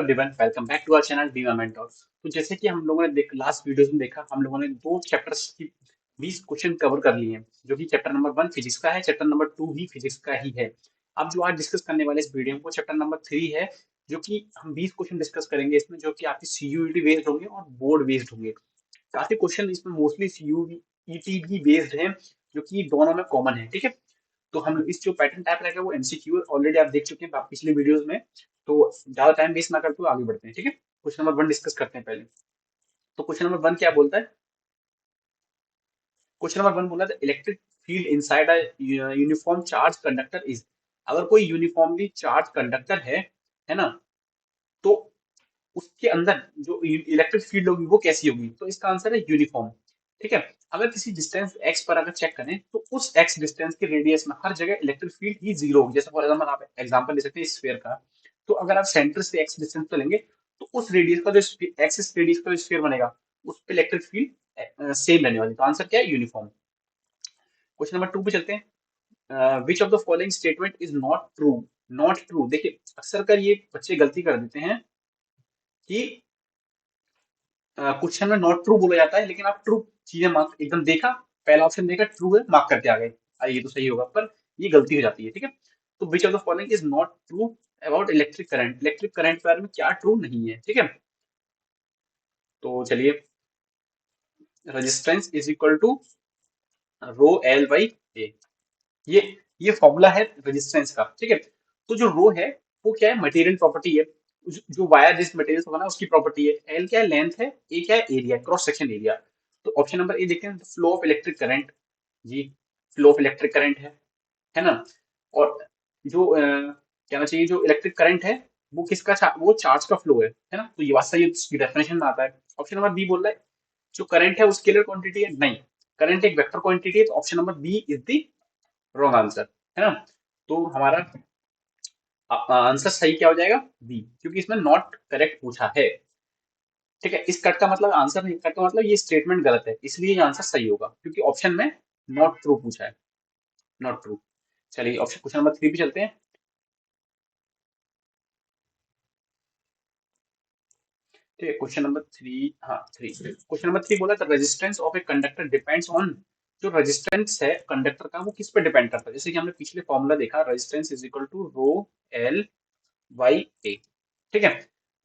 Everyone, welcome back to our channel Be My Mentor. तो जैसे कि हम लोगों ने लास्ट वीडियोस में देखा, हम लोगों ने दो चैप्टर्स की 20 क्वेश्चन कवर कर लिए हैं, जो कि चैप्टर नंबर 1 फिजिक्स का है, चैप्टर नंबर 2 भी फिजिक्स का ही है। अब जो आज डिस्कस करने वाले इस वीडियो में वो चैप्टर नंबर 3 है, जो कि हम 20 क्वेश्चन डिस्कस करेंगे इसमें, जो कि आपकी सीयूईटी बेस्ड होंगे और बोर्ड बेस्ड होंगे। काफी क्वेश्चन इसमें मोस्टली सीयूईटी भी बेस्ड हैं, जो कि दोनों में कॉमन है। ठीक है, तो हम इस जो पैटर्न टाइप रहेगा वो एमसीक्यू ऑलरेडी आप देख चुके हैं पिछले वीडियोस में। तो ज्यादा टाइम वेस्ट ना करते हुए आगे बढ़ते हैं। ठीक है, क्वेश्चन नंबर 1 डिस्कस करते हैं पहले। तो क्वेश्चन नंबर 1 क्या बोलता है? क्वेश्चन नंबर 1 बोला था electric field inside a uniform charge conductor is. अगर कोई यूनिफॉर्मली चार्ज कंडक्टर है ना, तो उसके अंदर जो इलेक्ट्रिक फील्ड होगी वो कैसी होगी? तो इसका आंसर है यूनिफॉर्म। ठीक है, अगर किसी डिस्टेंस एक्स पर अगर चेक करें तो उस एक्स डिस्टेंस के रेडियस में हर जगह इलेक्ट्रिक फील्ड ही जीरो होगी। जैसे फॉर एग्जाम्पल आप एग्जांपल ले सकते हैं स्फीयर का। तो अगर आप सेंटर से एक्स डिस्टेंस पे लेंगे तो उस रेडियस का जो एक्सिस रेडियस का जो स्फीयर बनेगा उस पे इलेक्ट्रिक फील्ड सेम रहने वाली। तो आंसर क्या है? यूनिफॉर्म। क्वेश्चन नंबर 2 पे चलते हैं। Which of the following statement is not true? Not true, देखिए अक्सर कर ये बच्चे गलती कर देते हैं कि क्वेश्चन में नॉट ट्रू बोला जाता है, लेकिन आप ट्रू चीजें मार्क एकदम देखा, पहला ऑप्शन देखा ट्रू है, मार्क करके आ गए अरे ये तो सही होगा, पर ये गलती हो जाती है। ठीक है, तो which of the following is not true about electric current? Electric current के बारे में क्या ट्रू नहीं है? ठीक है, तो चलिए, resistance is equal to rho L by A. ये ये फॉर्मूला है रेजिस्टेंस का। ठीक है, तो जो रो है वो क्या है? मटेरियल प्रॉपर्टी है। जो वायर जिस मटेरियल से बना है उसकी प्रॉपर्टी है। एल क्या है? लेंथ है। ए क्या है? Area, cross section area. तो ऑप्शन नंबर ए देखते हैं, फ्लो ऑफ इलेक्ट्रिक करंट। जी, फ्लो ऑफ इलेक्ट्रिक करंट है ना। और जो कहना चाहिए जो इलेक्ट्रिक करंट है वो वो चार्ज का फ्लो है ना। तो ये बात सही है, इसकी डेफिनेशन में आता है। ऑप्शन नंबर बी बोल रहा है जो करंट है वो स्केलर क्वांटिटी है। नहीं, करंट एक वेक्टर क्वांटिटी है। तो option number B is the wrong answer, है ना। तो हमारा आंसर सही क्या हो जाएगा? बी, क्योंकि इसमें नॉट करेक्ट पूछा है। ठीक है, इस कट का मतलब आंसर नहीं, कट का मतलब ये स्टेटमेंट गलत है, इसलिए ये आंसर सही होगा, क्योंकि ऑप्शन में नॉट ट्रू पूछा है। Not true. चलिए ऑप्शन क्वेश्चन नंबर 3 पे चलते हैं। ठीक है, क्वेश्चन नंबर 3, हाँ 3, क्वेश्चन नंबर 3 बोला था resistance of a conductor depends on. जो रेजिस्टेंस है कंडक्टर का वो किस पे डिपेंड करता है? जैसे कि हमने पिछले फॉर्मूला देखा, resistance is equal to rho L by A. ठीक है,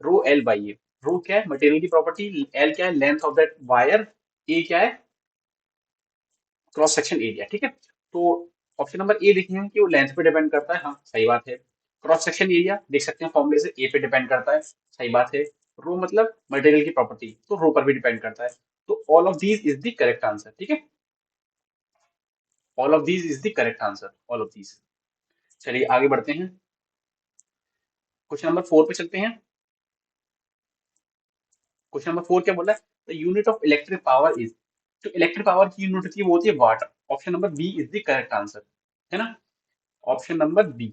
रो एल बाई ए। रो क्या है? मटेरियल की प्रॉपर्टी। एल क्या है? Length of that wire. A क्या है? Cross section area. ठीक है, तो ऑप्शन नंबर ए देखेंगे कि वो लेंथ पे डिपेंड करता है। हाँ सही बात है। क्रॉस सेक्शन एरिया देख सकते हैं फॉर्मूले से, ए पे डिपेंड करता है। सही बात है। रो मतलब मटेरियल की प्रॉपर्टी, तो रो पर भी डिपेंड करता है। तो all of these is the correct answer. ठीक है, all of these is the correct answer, all of these. चलिए आगे बढ़ते हैं, क्वेश्चन नंबर 4 पे चलते हैं। क्वेश्चन नंबर 4 क्या बोला है? The unit of electric power is. तो इलेक्ट्रिक पावर की यूनिट होती है वो होती है watt. Option number B is the correct answer, है ना। Option number B,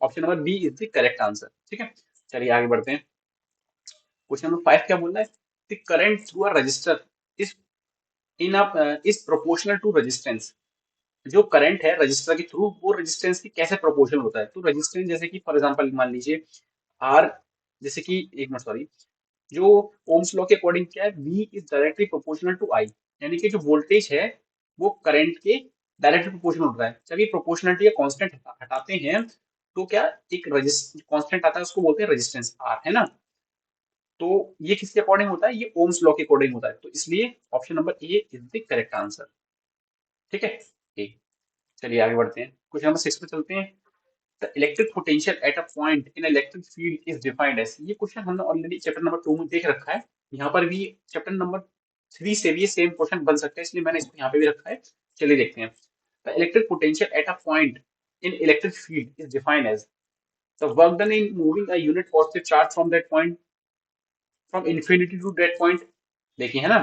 option number B is the correct answer. ठीक है, चलिए आगे बढ़ते हैं। क्वेश्चन नंबर 5 क्या बोल रहा है? The current through a resistor is in is proportional to resistance. जो करंट है रजिस्टर के थ्रू वो रेजिस्टेंस की कैसे प्रोपोर्शनल होता है? तो रेजिस्टेंस जैसे कि फॉर एग्जांपल मान लीजिए आर, जैसे कि एक मिनट सॉरी, जो ओम्स लॉ के अकॉर्डिंग क्या है, V is directly proportional to I। यानी कि जो वोल्टेज है वो करंट के डायरेक्टली प्रोपोर्शनल होता है। जब ये प्रोपोर्शनलिटी या कांस्टेंट हटाते हैं तो क्या एक कांस्टेंट आता है, उसको बोलते हैं रेजिस्टेंस R, है ना। तो ये किसके अकॉर्डिंग होता है? ये ओम्स लॉ के अकॉर्डिंग होता है। तो इसलिए option number A is the correct answer. ठीक है, ए। चलिए आगे बढ़ते हैं, क्वेश्चन नंबर 6 पे चलते हैं। The electric potential at a point in electric field is defined as. ये क्वेश्चन हमने ऑलरेडी चैप्टर नंबर 2 में देख रखा है। यहाँ पर भी चैप्टर नंबर 3 से भी सेम क्वेश्चन बन सकता है, इसलिए मैंने इसको यहाँ पे भी रखा है। चलिए देखते हैं। The electric potential at a point in electric field is defined as the work done in moving a unit positive charge from that point from infinity to that point. देखिए, है ना,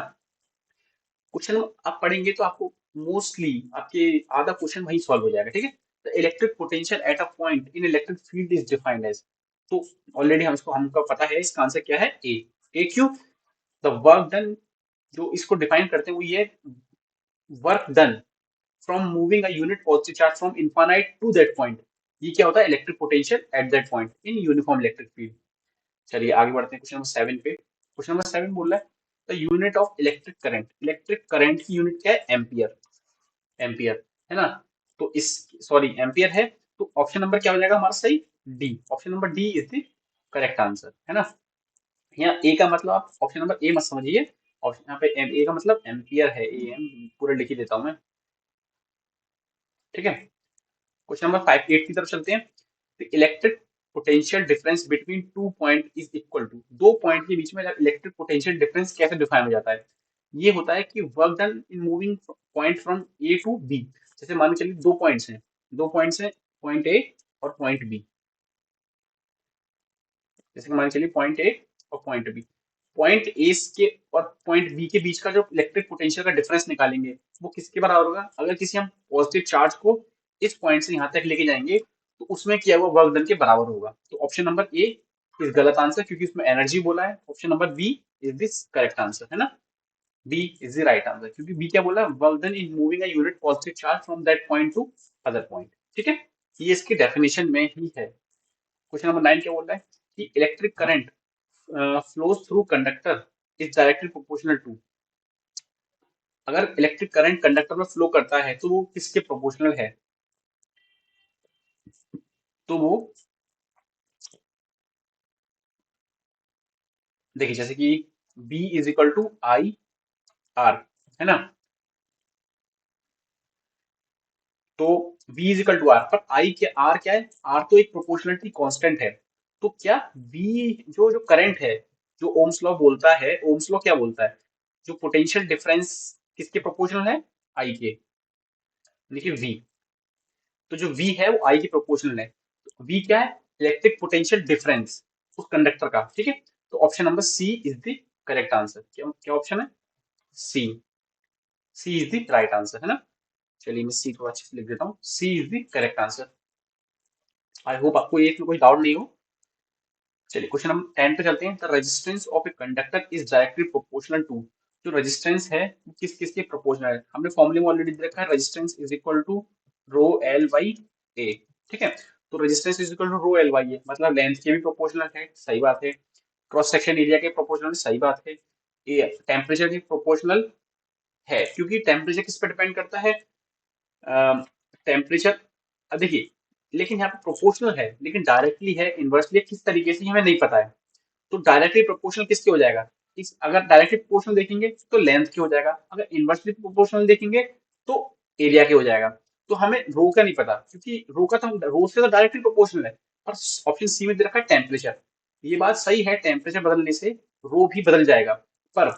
क्वेश्चन आप पढ़ेंगे तो आपको मोस्टली आपके आधा question वही सॉल्व हो जाएगा। ठीक है, the electric potential at a point in electric field is defined as. तो ऑलरेडी हमको पता है इसका आंसर क्या है? ए। ए क्यों? द वर्क डन, जो इसको डिफाइन करते हैं वो ये work done from moving a unit positive charge from infinite to that point. ये क्या होता है? Electric potential at that point in uniform electric field. चलिए आगे बढ़ते हैं क्वेश्चन नंबर 7 पे। क्वेश्चन नंबर 7 बोल रहा है the unit of electric current की यूनिट क्या है? एम्पियर। एम्पियर है ना। तो इस सॉरी एम्पियर है। तो ऑप्शन नंबर क्या हो जाएगा हमारा सही? D. Option number D is the correct answer है ना। यहाँ ए का मतलब आप ऑप्शन नंबर ए मत समझिए। ऑप्शन यहाँ पे ए का मतलब एम्पियर है। ए एम पूरा लिख ही देता हूँ मैं। ठीक है। क्वेश्चन नंबर 5 8 की तरफ चलते हैं। Electric potential difference between two point is equal to. दो पॉइंट के बीच में इलेक्ट्रिक पोटेंशियल डिफरेंस कैसे डिफाइन हो जाता है? ये होता है कि work done in moving point from A to B. जैसे मान के चलिए दो पॉइंट्स हैं। दो पॉइंट्स हैं, पॉइंट ए और पॉइंट बी। जैसे कि मान के चलिए पॉइंट ए और पॉइंट बी। पॉइंट ए के और पॉइंट बी के बीच का जो इलेक्ट्रिक पोटेंशियल का डिफरेंस निकालेंगे वो किसके बराबर होगा? अगर किसी हम पॉजिटिव चार्ज को इस पॉइंट से यहाँ तक लेके जाएंगे तो उसमें किया हुआ वर्क डन के बराबर होगा। तो ऑप्शन नंबर ए इज गलत आंसर क्योंकि उसमें एनर्जी बोला है। Option number B is this correct answer है ना। B is the right answer क्योंकि बी क्या बोला? Work done in moving a unit positive charge from that point to other point. ठीक है। ये इसकी डेफिनेशन में ही है। क्वेश्चन नंबर 9 क्या बोल रहा है कि electric current flows through conductor is directly proportional to। अगर इलेक्ट्रिक करंट कंडक्टर में फ्लो करता है तो वो किसके प्रोपोर्शनल है? तो वो देखिए जैसे कि B is equal to I R है ना। तो V is equal to R पर आई के आर क्या है? आर तो एक प्रोपोर्शनलिटी कांस्टेंट है। तो क्या V जो जो करंट है, जो ओम्स लॉ बोलता है, ओम्स लॉ क्या बोलता है? जो पोटेंशियल डिफरेंस किसके प्रोपोर्शनल है? आई के। देखिए V, तो जो V है वो I की प्रोपोर्शनल है। तो V क्या है? इलेक्ट्रिक पोटेंशियल डिफरेंस उस कंडक्टर का। ठीक है। तो option number C is the correct answer. क्या क्या ऑप्शन है? C. C is the right answer है ना। चलिए मैं सी को अच्छे से लिख देता हूँ। C is the correct answer. I hope आपको एक में कोई डाउट नहीं हो। चलिए क्वेश्चन नंबर 10 पे चलते हैं। The resistance of a conductor is directly proportional to. जो रेजिस्टेंस है वो किस किस के प्रोपोर्शनल है? हमने फॉर्मूले में ऑलरेडी दे रखा है। Resistance is equal to rho L by A. ठीक है। तो resistance is equal to rho L by A मतलब लेंथ के भी प्रोपोर्शनल है, सही बात है। क्रॉस सेक्शन एरिया के प्रोपोर्शनल, सही बात है। ए टेम्परेचर के प्रोपोर्शनल है क्योंकि टेम्परेचर किस पर डिपेंड करता है? टेम्परेचर। अब देखिए लेकिन यहाँ पे प्रोपोर्शनल है लेकिन डायरेक्टली है इनवर्सली किस तरीके से हमें नहीं पता है। तो डायरेक्टली प्रोपोर्शनल किसके हो जाएगा? इस अगर डायरेक्टली प्रोपोर्शनल देखेंगे तो लेंथ के हो जाएगा, अगर इनवर्सली प्रोपोर्शनल देखेंगे तो एरिया के हो जाएगा। तो हमें रो का नहीं पता क्योंकि रो का तो हम रो से तो डायरेक्टली प्रोपोर्शनल है। और ऑप्शन सी में दे रखा है टेम्परेचर। ये बात सही है, टेम्परेचर बदलने से रो भी बदल जाएगा। पर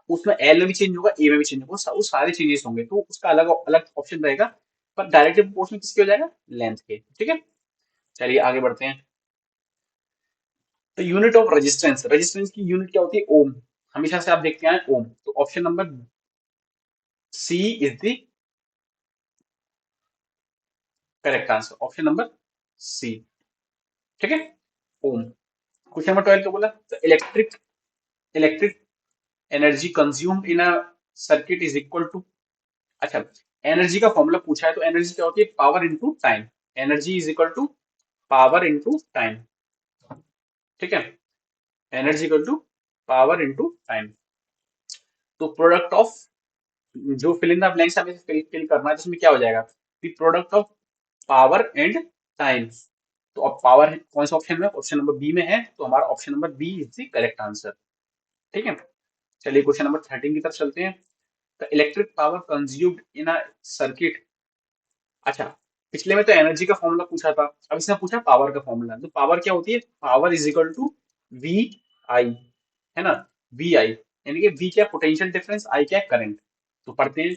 उसमें एल में भी चेंज होगा, ए में भी चेंज होगा, वो सारे चेंजेस होंगे तो उसका अलग अलग ऑप्शन रहेगा। पर डायरेक्टली प्रोपोर्शनल किसके हो जाएगा? लेंथ के। ठीक है। चलिए आगे बढ़ते हैं। तो यूनिट ऑफ रेजिस्टेंस, रेजिस्टेंस की यूनिट क्या होती है? ओम। हमेशा से आप देखते आए ओम। तो option number C is the correct answer. Option number C. ठीक है। ओम। क्वेश्चन नंबर 12 को बोला तो electric energy consumed in a circuit is equal to. अच्छा, एनर्जी का फॉर्मूला पूछा है तो एनर्जी क्या होती है? Power into time. Energy is equal to power into time. ठीक है। Energy equal to power into time. तो प्रोडक्ट ऑफ जो फिल इन द ब्लैंक्स हमें फिल करना है तो उसमें क्या हो जाएगा? The product of power and time. तो अब पावर कौन सा ऑप्शन में? ऑप्शन नंबर बी में है तो हमारा option number B is the correct answer. ठीक है। चलिए क्वेश्चन नंबर 13 की तरफ चलते हैं। The electric power consumed in a circuit. अच्छा, पिछले में तो एनर्जी का फॉर्मूला पूछा था, अब इसने पूछा पावर का फॉर्मूला। तो पावर क्या होती है? Power is equal to V I है ना। वी आई यानी कि वी क्या? पोटेंशियल डिफरेंस, आई क्या? करंट। तो पढ़ते हैं।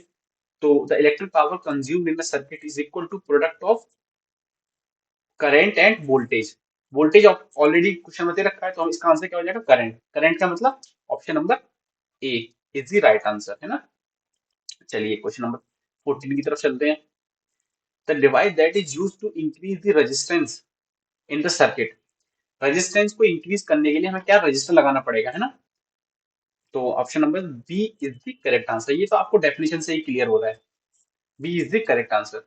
तो the electric power consumed in the circuit is equal to product of current and voltage. Voltage already question में दे रखा है तो हम इसका आंसर क्या हो जाएगा? करंट। करंट का मतलब option number A is the right answer है ना। चलिए क्वेश्चन नंबर 14 की तरफ चलते हैं। The device that is used to increase the resistance in the circuit. Resistance को इंक्रीज करने के लिए हमें क्या? रजिस्टर लगाना पड़ेगा है ना। तो option number B is the correct answer. ये तो आपको डेफिनेशन से ही क्लियर हो रहा है। B is the correct answer.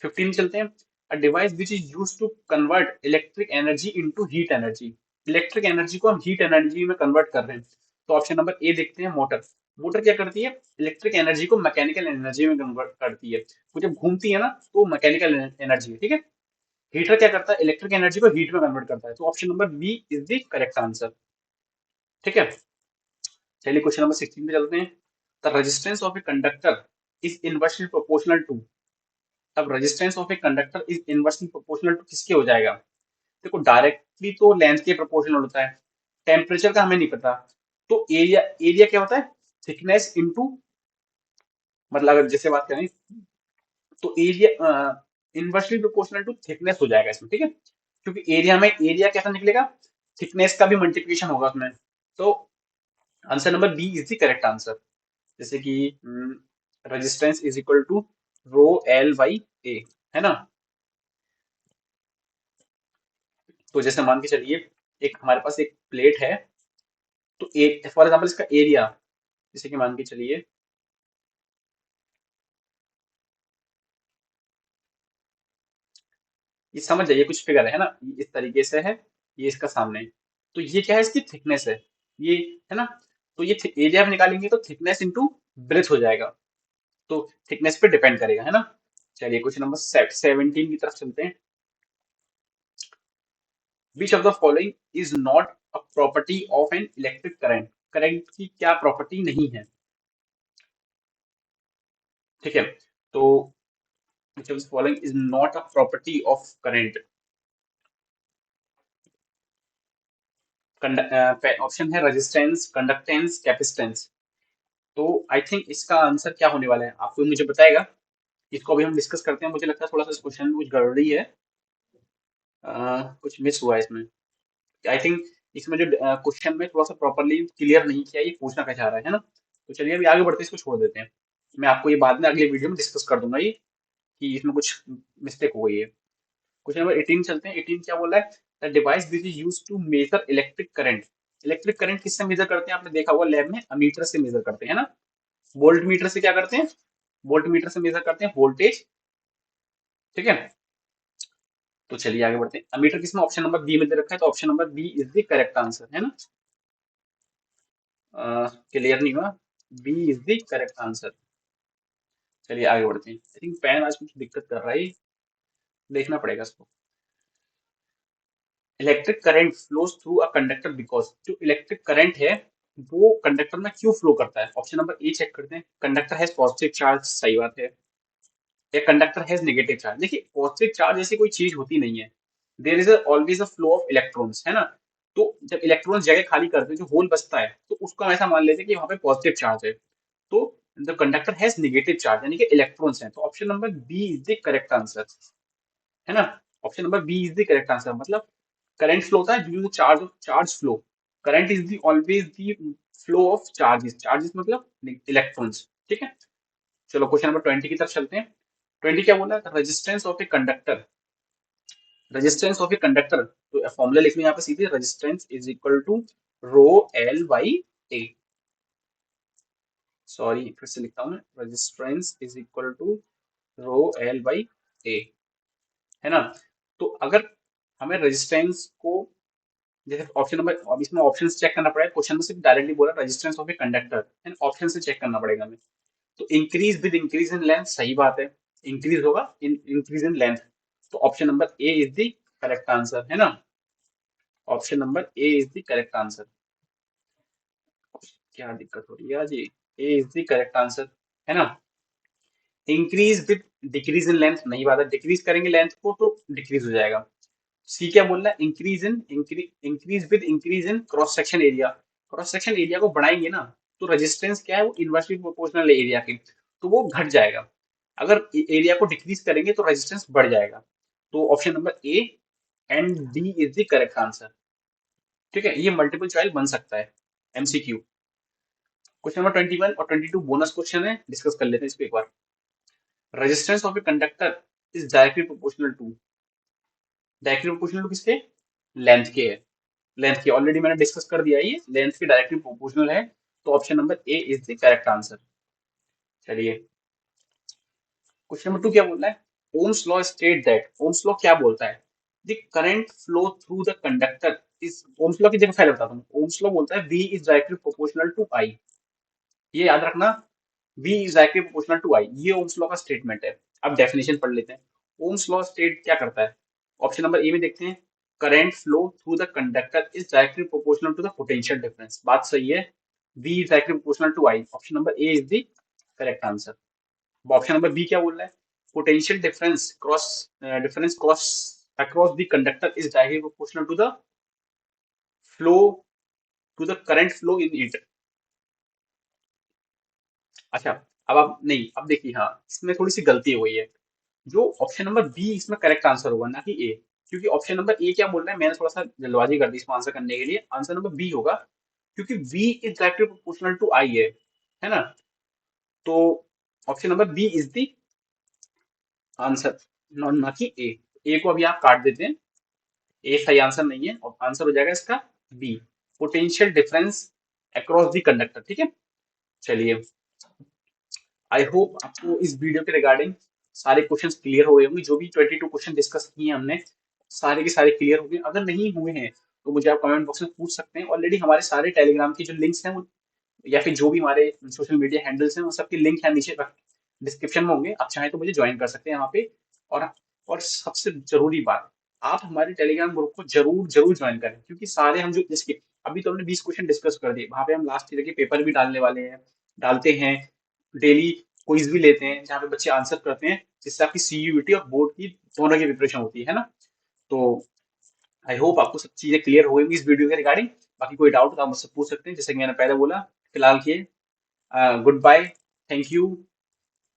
15 चलते हैं। A device which is use to convert electric energy into heat energy. Electric energy को हम हीट एनर्जी में कन्वर्ट कर रहे हैं। तो ऑप्शन नंबर ए देखते हैं, मोटर। मोटर क्या करती है, इलेक्ट्रिक एनर्जी को मैकेनिकल एनर्जी में कन्वर्ट करती है। वो जब घूमती है ना तो मैकेनिकल एनर्जी है, ठीक है। हीटर क्या करता है, इलेक्ट्रिक एनर्जी को हीट में कन्वर्ट करता है। तो option number B is the correct answer, ठीक है। चलिए क्वेश्चन नंबर 16 पे चलते हैं। The resistance of a conductor is inversely proportional to. अब resistance of a conductor is inversely proportional to किसके हो जाएगा। देखो डायरेक्टली तो लेंथ के प्रोपोर्शनल होता है, टेम्परेचर का हमें नहीं पता। तो एरिया, एरिया क्या होता है, थिकनेस इनटू, मतलब अगर जैसे बात करें तो area inversely proportional to thickness हो जाएगा इसमें, ठीक है। क्योंकि एरिया में एरिया कैसा निकलेगा, थिकनेस का भी मल्टीप्लिकेशन होगा उसमें। तो answer number B is the correct answer. जैसे कि resistance is equal to rho L by A, है ना। तो जैसे मान के चलिए एक हमारे पास एक प्लेट है, तो एक फॉर एग्जाम्पल इसका एरिया, जैसे कि मान के चलिए ये समझ जाइए कुछ फिगर है ना, ये इस तरीके से है, ये इसका सामने है। तो ये क्या है, इसकी थिकनेस है, ये, है ना। तो ये एरिया में निकालेंगे तो थिकनेस इंटू ब्रेथ हो जाएगा। तो थिकनेस पे डिपेंड करेगा, है ना। चलिए क्वेश्चन नंबर 17 की तरफ चलते हैं। Which of the following is not a property of an electric current. Current की क्या प्रॉपर्टी नहीं है, ठीक है। तो which of the following is not a property of current. Option है रेजिस्टेंस, कंडक्टेंस, कैपेसिटेंस। तो आई थिंक इसका आंसर क्या होने वाला है, आपको मुझे बताएगा। इसको अभी हम डिस्कस करते हैं। मुझे लगता है थोड़ा सा इस क्वेश्चन में कुछ गड़बड़ी है, कुछ मिस हुआ है इसमें। आई थिंक इसमें जो क्वेश्चन में थोड़ा सा प्रॉपरली क्लियर नहीं किया, ये पूछना क्या चाह रहा है ना। तो चलिए अभी आगे बढ़ते हैं, इसको छोड़ देते हैं। मैं आपको ये बाद में अगले वीडियो में डिस्कस कर दूंगा ये, कि इसमें कुछ मिस्टेक हो गई है। क्वेश्चन नंबर 18 चलते हैं। 18 क्या बोला है, the device this is used to measure electric current. Electric current किससे मेजर करते हैं, आपने देखा होगा लैब में, अमीटर से मेजर करते हैं ना। वोल्ट मीटर से क्या करते हैं, वोल्ट मीटर से मेजर करते हैं वोल्टेज, ठीक है। तो चलिए आगे बढ़ते हैं। अमीटर किसमें, ऑप्शन नंबर बी में दे रखा है, तो option number B is the correct answer, है ना। क्लियर नहीं हुआ, B is the correct answer. चलिए आगे बढ़ते हैं। आई थिंक पेन आज कुछ दिक्कत कर रहा है, देखना पड़ेगा इसको। Electric current flows through a conductor because, जो इलेक्ट्रिक करंट है वो कंडक्टर में क्यों फ्लो करता है। ऑप्शन नंबर ए चेक करते हैं। कंडक्टर हैज पॉजिटिव चार्ज, सही बात है। या कंडक्टर हैज नेगेटिव चार्ज। देखिए पॉजिटिव चार्ज ऐसी कोई चीज होती नहीं है, there is always a flow of electrons, है ना। तो जब इलेक्ट्रॉन्स जगह खाली करते हैं, जो होल बचता है, तो उसको हम ऐसा मान लेते हैं कि वहां पे पॉजिटिव चार्ज है। तो the conductor has negative charge, यानी कि इलेक्ट्रॉन्स हैं। तो option number B is the correct answer, है ना। Option number B is the correct answer. मतलब करंट फ्लो होता है due to charge, charge flow. Current is the always the flow of charges, charges मतलब electrons, ठीक है। चलो question number 20 की तरफ चलते हैं। 20 क्या बोला है, resistance of a conductor. Resistance of a conductor, तो फॉर्मूला लिख लो यहाँ पे सीधे, resistance is equal to rho L by A. Sorry फिर से लिखता हूँ मैं, resistance is equal to rho L by A, है ना। तो अगर हमें रेजिस्टेंस को, जैसे ऑप्शन नंबर, अब इसमें ऑप्शन चेक करना पड़ेगा, क्वेश्चन में सिर्फ डायरेक्टली बोला resistance of a conductor, and option से चेक करना पड़ेगा हमें। तो increase with increase in length, सही बात है, इंक्रीज होगा इन इंक्रीज इन लेंथ। तो option number A is the correct answer, है ना। Option number A is the correct answer. क्या दिक्कत हो रही है आज ये, ए इज द करेक्ट आंसर, है ना। Increase with decrease in length, नहीं बात है, डिक्रीज करेंगे लेंथ को तो डिक्रीज हो जाएगा। सी क्या बोल रहा है, increase with increase in cross section area. Cross section area को बढ़ाएंगे ना, तो रेजिस्टेंस क्या है, वो इनवर्सली प्रोपोर्शनल है एरिया के, तो वो घट जाएगा। अगर एरिया को डिक्रीज करेंगे तो रेजिस्टेंस बढ़ जाएगा। तो option number A and D is the correct answer, ठीक है। ये मल्टीपल चॉइस बन सकता है, एमसीक्यू। क्वेश्चन नंबर 21 और 22 बोनस क्वेश्चन है, डिस्कस कर लेते हैं इसको एक बार। Resistance of a conductor is directly proportional to, directly proportional to किसके, लेंथ के है। लेंथ की ऑलरेडी मैंने डिस्कस कर दिया है, ये लेंथ की डायरेक्टली प्रोपोर्शनल है। तो option number A is the correct answer. चलिए क्वेश्चन नंबर 2 क्या बोल रहा है, Ohm's law state that. Ohm's law क्या बोलता है, the current flow through the conductor इस ओम्स लॉ की जगह पहले बताता हूँ। ओम्स लॉ बोलता है V is directly proportional to I। ये याद रखना, V is directly proportional to I, ये ओम्स लॉ का स्टेटमेंट है। अब डेफिनेशन पढ़ लेते हैं। ओम्स लॉ स्टेट क्या करता है? ऑप्शन नंबर ए में देखते हैं, current flow through the conductor is directly proportional to the potential difference. बात सही है, V is directly proportional to I। Option number A is the correct answer. Option number B क्या बोल रहा है? Potential difference cross across the conductor is directly proportional to the flow to the current flow in it. अच्छा, अब आप नहीं, अब देखिए, हाँ इसमें थोड़ी सी गलती हो गई है। जो ऑप्शन नंबर बी इसमें करेक्ट आंसर होगा, ना कि ए। क्योंकि ऑप्शन नंबर ए क्या बोल रहा है, मैंने थोड़ा सा जल्दबाजी कर दी इसको आंसर करने के लिए। आंसर नंबर बी होगा, क्योंकि V is directly proportional to I है ना। तो option number B is the answer, ना कि ए। ए को अभी आप काट देते हैं, ए सही आंसर नहीं है, और आंसर हो जाएगा इसका B, potential difference across the conductor. ठीक है, चलिए, आई होप आपको इस वीडियो के रिगार्डिंग सारे क्वेश्चंस क्लियर हो गए होंगे। जो भी 22 क्वेश्चन डिस्कस किए हैं हमने, सारे के सारे क्लियर हो गए। अगर नहीं हुए हैं तो मुझे आप कमेंट बॉक्स में पूछ सकते हैं। ऑलरेडी हमारे सारे टेलीग्राम के जो लिंक्स हैं, या फिर जो भी हमारे सोशल मीडिया हैंडल्स हैं, उन सबके लिंक है नीचे डिस्क्रिप्शन में होंगे। आप चाहें तो मुझे ज्वाइन कर सकते हैं यहाँ पे। और और सबसे जरूरी बात, आप हमारे टेलीग्राम ग्रुप को जरूर जरूर ज्वाइन करें, क्योंकि सारे हम जो जिसके अभी तो हमने 20 क्वेश्चन डिस्कस कर दिए, वहां पे हम लास्ट ईयर के पेपर भी डालने वाले हैं, डालते हैं। डेली क्विज भी लेते हैं जहाँ पे बच्चे आंसर करते हैं, जिससे आपकी सीयूईटी और बोर्ड की दोनों की प्रिपरेशन होती है ना। तो आई होप आपको सब चीजें क्लियर हो गई इस वीडियो के रिगार्डिंग। बाकी कोई डाउट तो आप मुझसे पूछ सकते हैं, जैसे कि मैंने पहले बोला। फिलहाल के गुड बाय, थैंक यू।